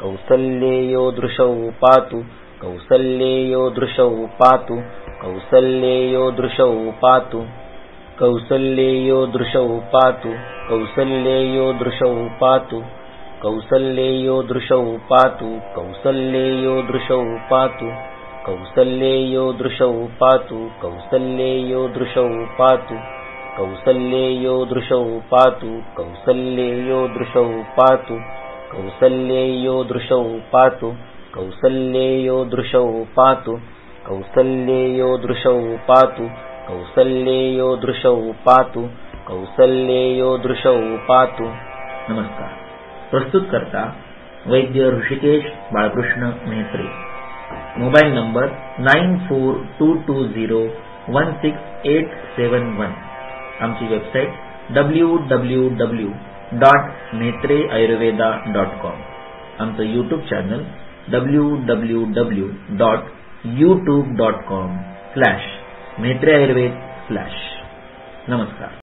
कौसल्येयो दृशौ पातु कौसल्येयो दृशौ पातु कौसल्येयो दृशौ पातु कौसल्येयो दृशौ पातु कौसल्येयो दृशौ पातु कौसल्येयो दृशौ पातु कौसल्येयो दृशौ पातु कौसल्येयो दृशौ पातु कौसल्येयो दृशौ पातु कौसल्येयो दृशौ पातु कौसल्येयो दृशौ पातु कौसल्येयो दृशौ पातु कौसल्येयो दृशौ पातु कौसल्येयो दृशौ पातु कौसल्येयो दृशौ पातु कौसल्येयो दृशौ पातु। नमस्कार। प्रस्तुत करता वैद्य ऋषिकेश बाळकृष्ण मेहत्रे। Mobile number 9422016871। आमची वेबसाईट www.metreayurveda.com। आमचं यूट्यूब चॅनल www.youtube.com/metreayurved/। नमस्कार।